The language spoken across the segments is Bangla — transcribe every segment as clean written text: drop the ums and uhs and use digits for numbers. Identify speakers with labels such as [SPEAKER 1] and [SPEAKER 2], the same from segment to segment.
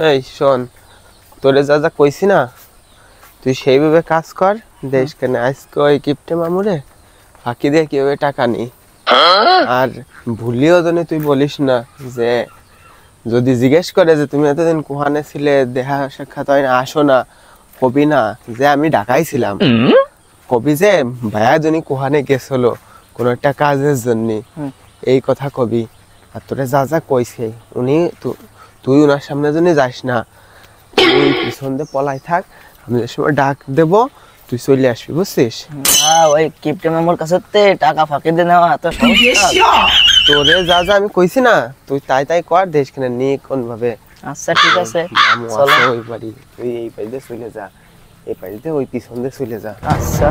[SPEAKER 1] এই শোন, তোরে যা যা কইছি না, তুই সেইভাবে কাজ কর। দেশ কেন আজকে ওই কিপটে মামুরে ফাঁকি দিয়ে কিভাবে টাকা নি। আর ভুলিও জানি তুই বলিস না যে যদি জিজ্ঞেস করে যে তুমি এতদিন কুহানে ছিলে, দেখা সাক্ষাৎ হয় না, আসো না, কবি না যে আমি ঢাকায় ছিলাম, কবি যে ভাইয়া জনি কুহানে গেছিল কোনো একটা কাজের জন্য, এই কথা কবি। আর তোরে যা যা কইছে উনি, তুই ওনার সামনে জন্য যাস না, তুই পিছন দিয়ে পলাই থাক, আমি যে সময় ডাক দেব তুই চলে আসবি, বুঝছিস?
[SPEAKER 2] ওই কিপটে মামুর কাছে টাকা ফাঁকি দিয়ে নেওয়া এত
[SPEAKER 1] তোরে যা যা আমি কইছি না, তুই তাই তাই কর। দেশ কিনা নি কোন ভাবে।
[SPEAKER 2] আচ্ছা ঠিক আছে,
[SPEAKER 1] ওই বাড়ি তুই এই বাড়িতে চলে যা, এই বাড়িতে ওই পিছন দিয়ে চলে যা।
[SPEAKER 2] আচ্ছা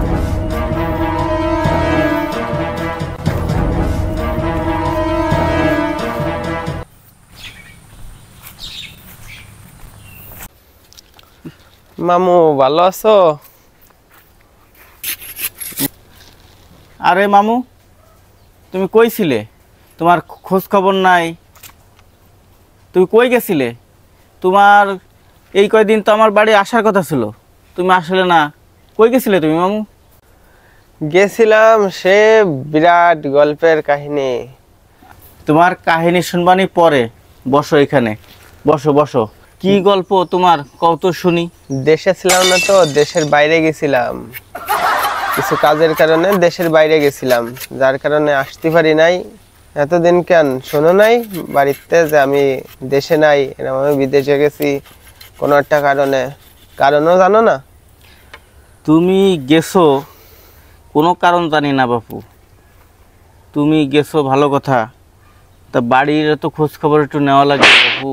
[SPEAKER 1] মামু ভালো আছো?
[SPEAKER 3] আরে মামু, তুমি কইছিলে, তোমার খোঁজ খবর নাই, তুমি কই গেছিলে? তোমার এই কয়দিন তো আমার বাড়ি আসার কথা ছিল, তুমি আসলে না, কই গেছিলে তুমি মামু?
[SPEAKER 1] গেছিলাম, সে বিরাট গল্পের কাহিনী।
[SPEAKER 3] তোমার কাহিনী শুনবানি পরে, বসো এখানে, বসো বসো। কি গল্প তোমার, কত শুনি।
[SPEAKER 1] দেশে ছিলাম না তো, দেশের বাইরে গেছিলাম, কিছু কাজের কারণে দেশের বাইরে গেছিলাম, যার কারণে আসতে পারি নাই এতদিন। কেন শোনো নাই বাড়িতে যে আমি দেশে নাই, এরকম আমি বিদেশে গেছি কোনো একটা কারণে? কারণও জানো না?
[SPEAKER 3] তুমি গেছো, কোনো কারণ জানি না বাপু, তুমি গেছো ভালো কথা, তা বাড়ির তো খোঁজ খবর একটু নেওয়া লাগে বাপু।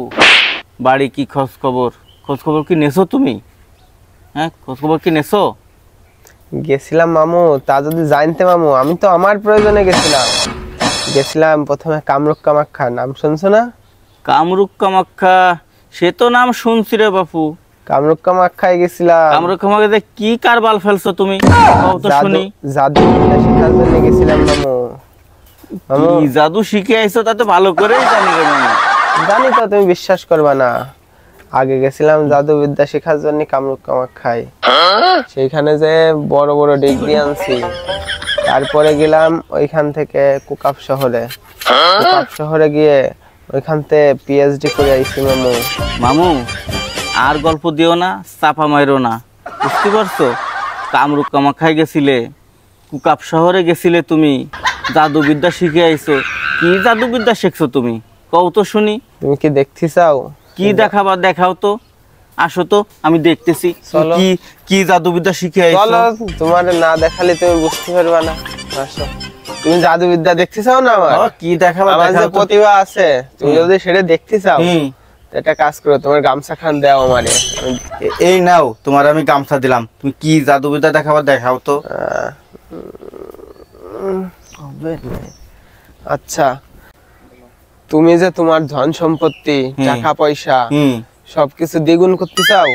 [SPEAKER 3] বাড়ি কি খোঁজ খবর কি নেছো তুমি? হ্যাঁ, খোঁজ খবর কি নেছো?
[SPEAKER 1] গেছিলাম মামু, তা যদি জানতে মামু, আমি তো আমার প্রয়োজনে গেছিলাম প্রথমে কামরূপ কামাখ্যা, নাম শুনছো না?
[SPEAKER 3] কামরূপ কামাখ্যা, সে তো নাম শুনছি রে বাপু।
[SPEAKER 1] কামরূপ কামাখ্যায় গেছিলাম।
[SPEAKER 3] কামরূপ কামাখ্যাতে কি কারবাল ফেলছো তুমি? কত শুনি।
[SPEAKER 1] জাদু শেখার জন্য গেছিলাম মামু।
[SPEAKER 3] মামু জাদু শিখে আইছো, তা তো ভালো করেই জানি রে মামু।
[SPEAKER 1] জানি তো, তুমি বিশ্বাস করবা না। আগে গেছিলাম জাদু বিদ্যা শেখার জন্য কামরূপ কামাখ্যায়, সেইখানে যে বড় বড় ডিগ্রি আনছি। তারপরে গেলাম ওইখান থেকে কুকাপ শহরে গিয়ে ওইখান থেকে পিএইচডি করে আইছি মামু।
[SPEAKER 3] মামু আর গল্প দিও না, চাপা মাইরো না, বুঝতে পারছো? কামরূপ কামাখ্যায় গেছিলে, কুকাপ শহরে গেছিলে, তুমি জাদুবিদ্যা শিখে আইছো। কি জাদুবিদ্যা শিখছো তুমি, কও তো শুনি।
[SPEAKER 1] তুমি কি দেখতে চাও?
[SPEAKER 3] কি দেখাবা, দেখাও তো, আসো তো, আমি দেখতেছি কি কি জাদুবিদ্যা শিখে আইছো।
[SPEAKER 1] চলো, তোমার না দেখালে তুমি বুঝতে পারবা না, আসো। তুমি জাদুবিদ্যা দেখতে চাও না? আমার
[SPEAKER 3] কি দেখাবা,
[SPEAKER 1] আমার যে প্রতিভা আছে, তুমি যদি সেটা দেখতে চাও, একটা কাজ করো, তোমার গামছা খান দাও আমারে।
[SPEAKER 3] এই নাও, তোমার আমি গামছা দিলাম, তুমি কি জাদুবিদ্যা দেখাবা, দেখাও তো।
[SPEAKER 1] আচ্ছা, তুমি যে তোমার ধন সম্পত্তি, টাকা পয়সা সবকিছু দ্বিগুণ করতে চাও?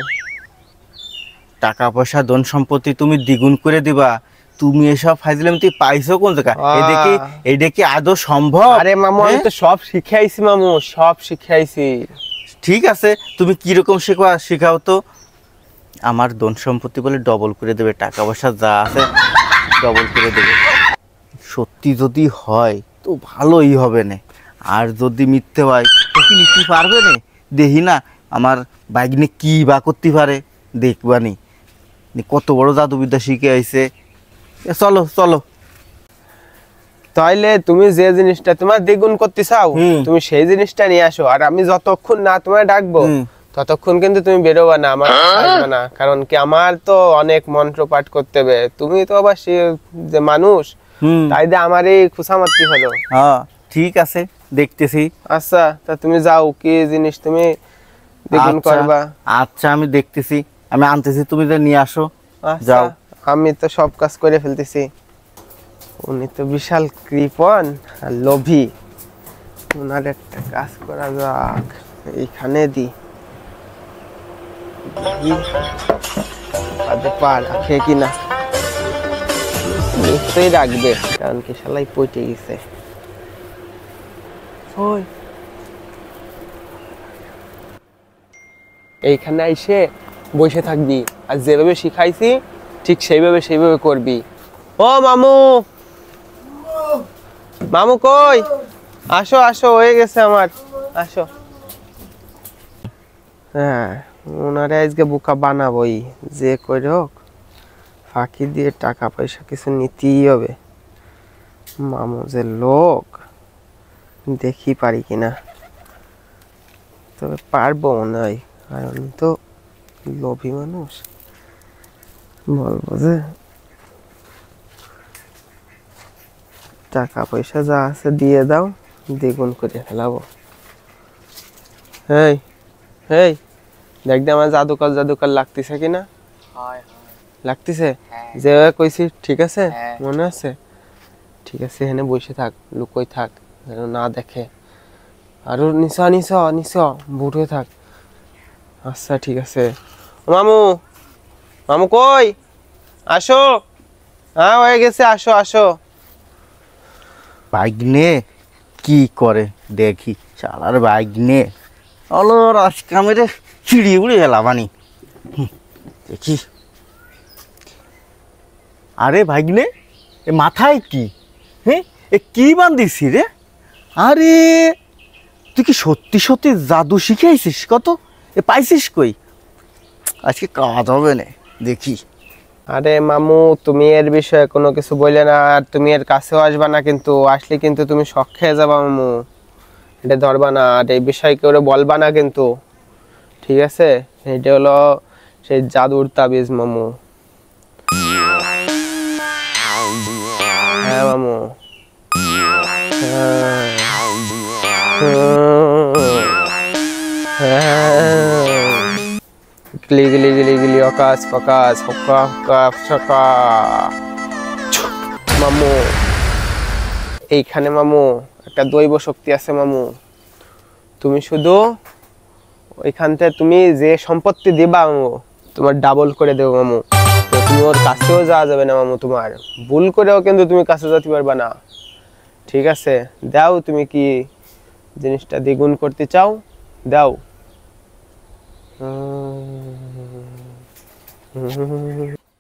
[SPEAKER 3] টাকা পয়সা ধন সম্পত্তি তুমি দ্বিগুণ করে দিবা? তুমি এসব ফাইজলামি তুই পাইছো কোন জায়গায়? এটা কি আদৌ সম্ভব?
[SPEAKER 1] আরে মামু, আমি তো সব শিখে আইছি মামু, সব শিখে আইছি।
[SPEAKER 3] ঠিক আছে, তুমি কিরকম শেখাও তো। আমার ধন সম্পত্তি বলে ডবল করে দেবে, টাকা পয়সা যা আছে ডবল করে দেবে। সত্যি যদি হয় তো ভালোই হবে না, আর যদি মিথ্যে হয় তো কি নিতে পারবে না? দেখি না আমার বাইক নিয়ে কি বা করতে পারে, দেখবানি কত বড় জাদুবিদ্যা শিখে আইছে। চলো চলো।
[SPEAKER 1] তাইলে তুমি যে জিনিসটা তোমার দ্বিগুণ করতে চাও, তুমি সেই জিনিসটা নিয়ে আসো। আর আমি যতক্ষণ না তোমার ডাকবো ততক্ষণ কিন্তু তুমি বেরোবা না, আমার আসবে না। কারণ কি, আমার তো অনেক মন্ত্র পাঠ করতে হবে। তুমি তো আবার যে মানুষ, তাই দিয়ে আমারই খুশামাতি হলো।
[SPEAKER 3] হ্যাঁ ঠিক আছে, দেখতেছি।
[SPEAKER 1] আচ্ছা, তা তুমি যাও, কি জিনিস তুমি দ্বিগুণ করবা?
[SPEAKER 3] আচ্ছা আমি দেখতেছি, আমি আনতেছি, তুমি যে নিয়ে আসো। যাও,
[SPEAKER 1] আমি তো সব কাজ করে ফেলতেছি। উনি তো বিশাল কৃপণ আর লোভী। ওনার একটা কাজ করা যাক, এইখানে দি পা রাখে কিনা। নিশ্চয়ই রাখবে, কারণ কি শালাই পইটে গেছে। এইখানে এসে বসে থাকবি, আর যেভাবে শিখাইছি ঠিক সেইভাবে করবি। ও মামু, মামু কই? আসো আসো, হয়ে গেছে আমার, আসো। হ্যাঁ, ওনারে আজকে বোকা বানাবোই, যে করে হোক ফাঁকি দিয়ে টাকা পয়সা কিছু নিতেই হবে। মামু যে লোক, দেখি পারি কিনা, তবে পারবো মনে হয়, কারণ তো লোভী মানুষ। বলবো যে টাকা পয়সা যা আছে দিয়ে দাও, দ্বিগুণ করে ফেলাবো। এই এই দেখ দে আমার জাদুকর লাগতেছে কিনা। লাগতেছে? যেভাবে কইছি ঠিক আছে? মনে আছে? ঠিক আছে, এখানে বসে থাক, লুকোই থাক, যেন না দেখে। আরো নিচ বুট হয়ে থাক। আচ্ছা ঠিক আছে। ও মামু, মামু কই? আসো। হ্যাঁ হয়ে গেছে, আসো আসো।
[SPEAKER 3] বাইগনে কি করে দেখি, শালার বাইগনে হলো রাজকামেরে চিড়ি উড়ে এলাবানি। দেখি। আরে ভাগ্নে, এ মাথায় কি? হ্যাঁ, এ কি বান্ধিছি রে? আরে তুই কি সত্যি সত্যি জাদু শিখাইছিস? কত এ পাইছিস কই? আজকে কাজ হবে না, দেখি।
[SPEAKER 1] আরে মামু, তুমি এর বিষয়ে কোনো কিছু বললে না, আর তুমি এর কাছেও আসবা না, কিন্তু আসলে কিন্তু তুমি শখ খেয়ে যাবা মামু। এটা ধরবা না, আর এই বিষয়ে কেউ বলবা না কিন্তু, ঠিক আছে? এটা হলো সেই জাদুর তাবিজ মামু। হ্যাঁ মামু। গিলি গিলি গিলি গিলি অকাশ ফকাশ হকা হকা ছকা। মামু এইখানে মামু একটা দৈব শক্তি আছে মামু। তুমি শুধু ওইখান থেকে তুমি যে সম্পত্তি দিবা মামু, তোমার ডাবল করে দেবো মামু। তো তুমি ওর কাছেও যাওয়া যাবে না মামু, তোমার ভুল করেও কিন্তু তুমি কাছে যেতে পারবা না, ঠিক আছে? দাও, তুমি কি জিনিসটা দ্বিগুণ করতে চাও? দাও।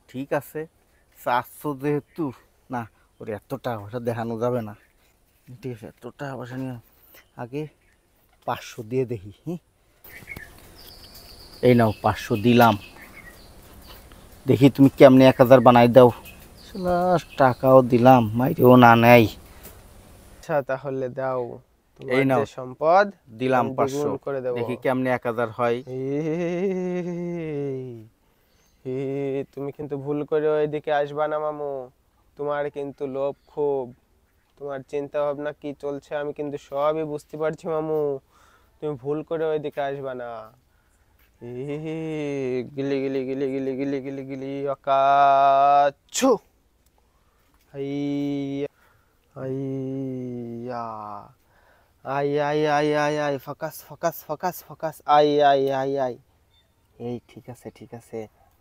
[SPEAKER 3] ঠিক আছে, 400 যেহেতু না, ওর এত টাকা পয়সা দেখানো যাবে না। ঠিক আছে, এত টাকা পয়সা নিয়ে আগে 500 দিয়ে দেখি। এই নাও 500 দিলাম, দেখি তুমি কেমনে 1000 বানাই দাও। টাকাও দিলাম, মাইরেও না নেই।
[SPEAKER 1] আচ্ছা তাহলে দাও,
[SPEAKER 3] এই নাও
[SPEAKER 1] সম্পদ
[SPEAKER 3] দিলাম
[SPEAKER 1] আমি
[SPEAKER 3] 500,
[SPEAKER 1] দ্বিগুণ করে দেবো।
[SPEAKER 3] দেখি কেমনে 1000 হয়।
[SPEAKER 1] তুমি কিন্তু ভুল করে ওইদিকে আসবা না মামু, তোমার কিন্তু লোভ খুব, তোমার চিন্তা ভাবনা কি চলছে আমি কিন্তু সবই বুঝতে পারছি মামু। তুমি ভুল করে ওইদিকে আসবা না। গিলি গিলি গিলি গিলি গিলি গিলি গিলি অকাছু। আইয়া I I I I I focus focus focus focus I I I I. এই ঠিক আছে ঠিক আছে,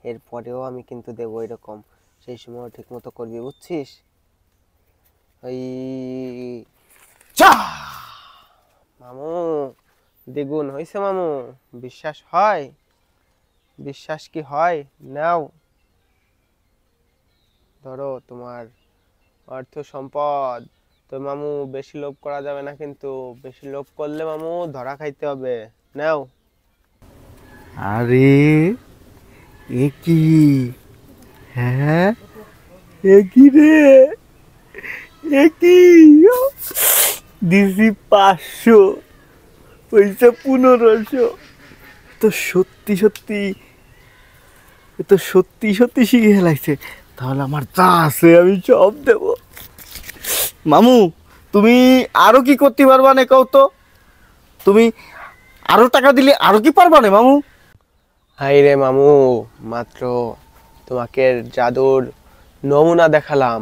[SPEAKER 1] এরপরেও আমি কিন্তু দেবো এরকম, সেই সময় ঠিক মতো করবি, বুঝছিস? ওই মামু দ্বিগুণ হয়েছে মামু, বিশ্বাস হয়? বিশ্বাস কি হয়? নাও ধরো তোমার অর্থ সম্পদ। তো মামু বেশি লোভ করা যাবে না, কিন্তু বেশি লোভ করলে মামু ধরা খাইতে হবে। নাও।
[SPEAKER 3] আরে এ কি? হ্যাঁ, এ কি রে? এ কি? দিছি 500, পয়সা 1500। তো সত্যি সত্যি, এ তো সত্যি সত্যি শিখে ফেলাইছে। তাহলে আমার যা আছে আমি সব দেব। মামু তুমি আরো কি করতে পারবা না কও তো? তুমি আরো টাকা দিলে আরো কি পারবা না মামু?
[SPEAKER 1] হাই রে মামু, মাত্র তোমাকে জাদুর নমুনা দেখালাম,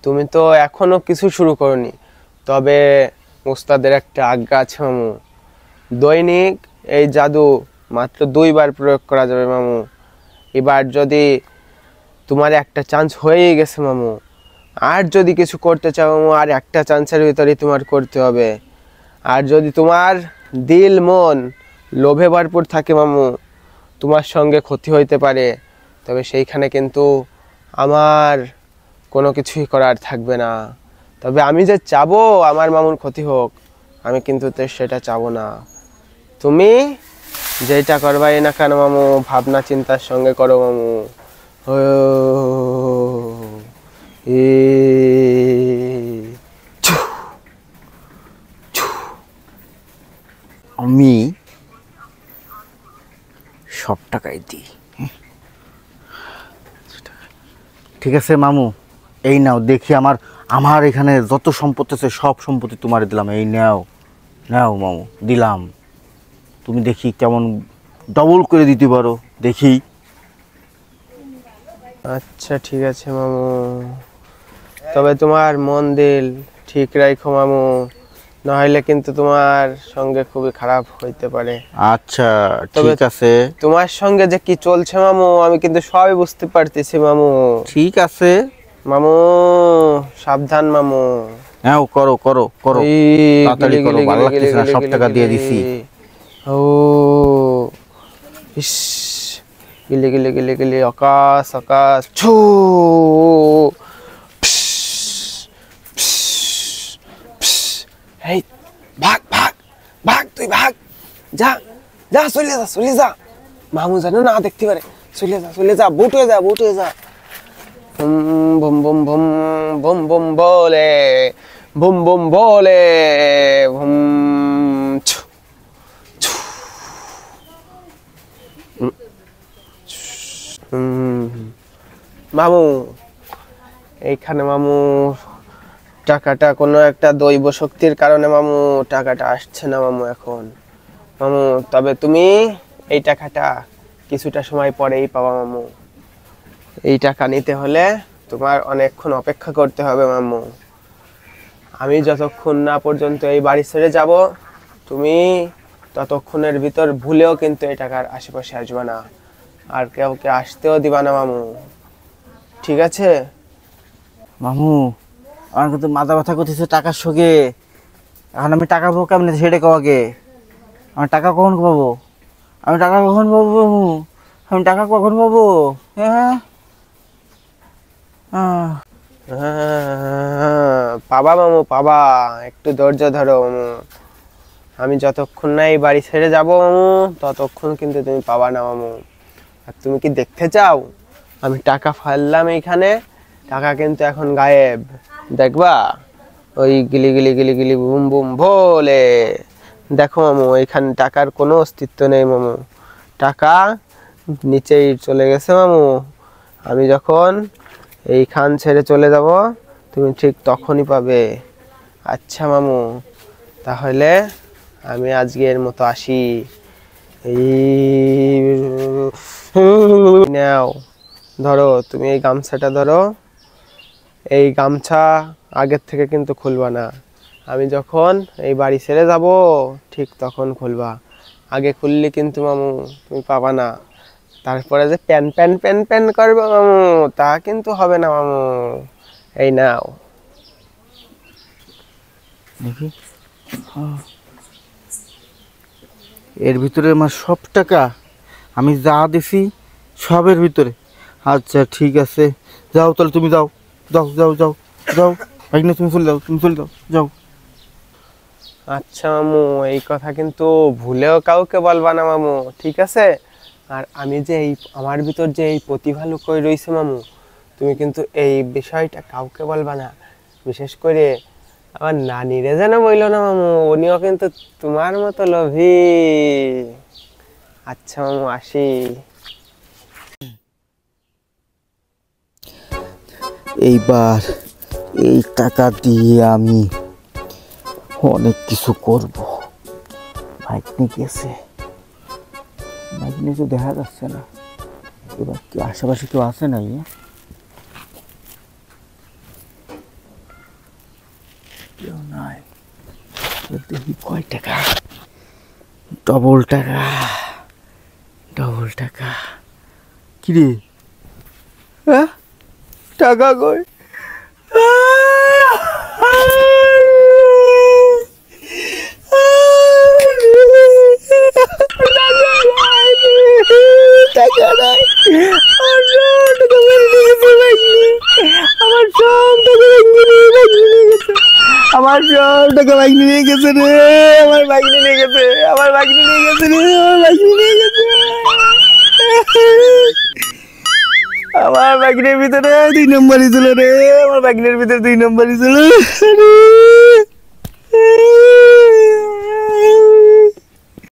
[SPEAKER 1] তুমি তো এখনো কিছু শুরু করনি। তবে ওস্তাদের একটা আজ্ঞা আছে মামু, দৈনিক এই জাদু মাত্র 2 বার প্রয়োগ করা যাবে মামু। এবার যদি তোমার একটা চান্স হয়েই গেছে মামু, আর যদি কিছু করতে চাও মামু, আর একটা চান্সের ভিতরেই তোমার করতে হবে। আর যদি তোমার দিল মন লোভে ভরপুর থাকে মামু, তোমার সঙ্গে ক্ষতি হইতে পারে, তবে সেইখানে কিন্তু আমার কোনো কিছুই করার থাকবে না। তবে আমি যে চাবো আমার মামুর ক্ষতি হোক, আমি কিন্তু সেটা চাবো না। তুমি যেটা করবাই না কেন মামু, ভাবনা চিন্তার সঙ্গে করো মামু। ও এ
[SPEAKER 3] আমি সব টাকাই দিই। ঠিক আছে মামু, এই নাও, দেখি আমার আমার এখানে যত সম্পত্তি আছে সব সম্পত্তি তোমার দিলাম, এই নাও নাও মামু, দিলাম। তুমি দেখি কেমন ডবল করে দিতে পারো, দেখি।
[SPEAKER 1] আচ্ছা ঠিক আছে মামু, তবে তোমার মন দিল ঠিক রাখো মামু, নাহলে কিন্তু তোমার সঙ্গে খুবই খারাপ হইতে পারে।
[SPEAKER 3] আচ্ছা
[SPEAKER 1] তবে
[SPEAKER 3] ঠিক আছে।
[SPEAKER 1] তোমার সঙ্গে যে কি চলছে মামু, আমি কিন্তু সবই বুঝতে পারতেছি মামু।
[SPEAKER 3] ঠিক আছে
[SPEAKER 1] মামু সাবধান মামু।
[SPEAKER 3] হ্যাঁ, করো করো করো,
[SPEAKER 1] এই
[SPEAKER 3] তাড়াতাড়ি করো, ভালো লাগতেছে না, সব টাকা দিয়ে দিছি।
[SPEAKER 1] ও ইস, গিলে গিলে গিলে গিলে আকাশ আকাশ ছু। এই ভাগ ভাগ ভাগ, তুই ভাগ, যা যা, চলে যা চলে যা, মামু জানো না দেখতে পারে, চলে যা, বুট হয়ে যা, বুট হয়ে যা। Boom boom boom boom boom বলে, বুম বুম বলে, বুম ছু ছু। মামু এইখানে মামু টাকাটা কোনো একটা দৈব শক্তির কারণে মামু টাকাটা আসছে না মামু এখন মামু। তবে তুমি এই টাকাটা কিছুটা সময় পরেই পাবা মামু। এই টাকা নিতে হলে তোমার অনেকক্ষণ অপেক্ষা করতে হবে মামু। আমি যতক্ষণ না পর্যন্ত এই বাড়ি ছেড়ে যাব, তুমি ততক্ষণের ভিতর ভুলেও কিন্তু এই টাকার আশেপাশে আসবে না, আর কাউকে আসতেও দিবা না মামু, ঠিক আছে?
[SPEAKER 3] মামু আমার কিন্তু মাথা ব্যথা করতেছে টাকার শোকে। এখন আমি টাকা পাবো কেমন, সেটা কও আগে। আমি টাকা কখন পাবো? আমি টাকা কখন পাবো মামু? আমি টাকা কখন পাবো? হ্যাঁ
[SPEAKER 1] পাবা মামু পাবা, একটু ধৈর্য ধরো মামু। আমি যতক্ষণ না এই বাড়ি ছেড়ে যাব মামু, ততক্ষণ কিন্তু তুমি পাবা না মামু। আর তুমি কি দেখতে চাও আমি টাকা ফেললাম এইখানে, টাকা কিন্তু এখন গায়েব, দেখবা? ওই গিলি গিলি গিলি গিলি বুম বুম ভোলে, দেখো মামু এখানে টাকার কোনো অস্তিত্ব নেই মামু, টাকা নিচেই চলে গেছে মামু। আমি যখন এই খান ছেড়ে চলে যাব, তুমি ঠিক তখনই পাবে। আচ্ছা মামু, তাহলে আমি আজকের মতো আসি। এই নাও, ধরো, তুমি এই গামছাটা ধরো। এই গামছা আগের থেকে কিন্তু খুলবা না, আমি যখন এই বাড়ি ছেড়ে যাব ঠিক তখন খুলবা। আগে খুললে কিন্তু মামু তুমি পাবা না। তারপরে যে প্যান প্যান প্যান প্যান করবে মামু, তা কিন্তু হবে না মামু। এই নাও।
[SPEAKER 3] দেখি, এর ভিতরে আমার সব টাকা আমি যা দিছি সবের ভিতরে। আচ্ছা ঠিক আছে, যাও তাহলে, তুমি যাও যাও যাও যাও যাও, ভাইনা তুমি চলে যাও, তুমি চলে যাও, যাও।
[SPEAKER 1] আচ্ছা মামু, এই কথা কিন্তু ভুলেও কাউকে বলবা না মামু, ঠিক আছে? আর আমি যে এই আমার ভিতর যে এই প্রতিভা লুকিয়ে রয়েছে মামু, তুমি কিন্তু এই বিষয়টা কাউকে বলবা না, বিশেষ করে আমার নানিরে যেন বইলো না মামু, উনিও কিন্তু তোমার মতো লোভী। আচ্ছা মামু, আসি।
[SPEAKER 3] এইবার এই টাকা দিয়ে আমি অনেক কিছু করব। ভাইকনি গেছে, ভাইকনি তো দেখা যাচ্ছে না। এবার কি আশেপাশে কেউ আছে নাই? কেউ নাই। দেখি কয় টাকা, ডবল টাকা, ডবল টাকা। কিরে, হ্যাঁ টাকা কই? আমার সব টাকা আমার সব টাকা বাইকনি নিয়ে গেছে রে, আমার বাইকনি নিয়ে গেছে, আমার বাইকনি নিয়ে গেছে রে, আমার বাইকনি নিয়ে গেছে। আমার বাইকের ভিতরে 2 নম্বরই ছিল রে, আমার বাইকের ভিতরে 2 নম্বরই ছিল রে।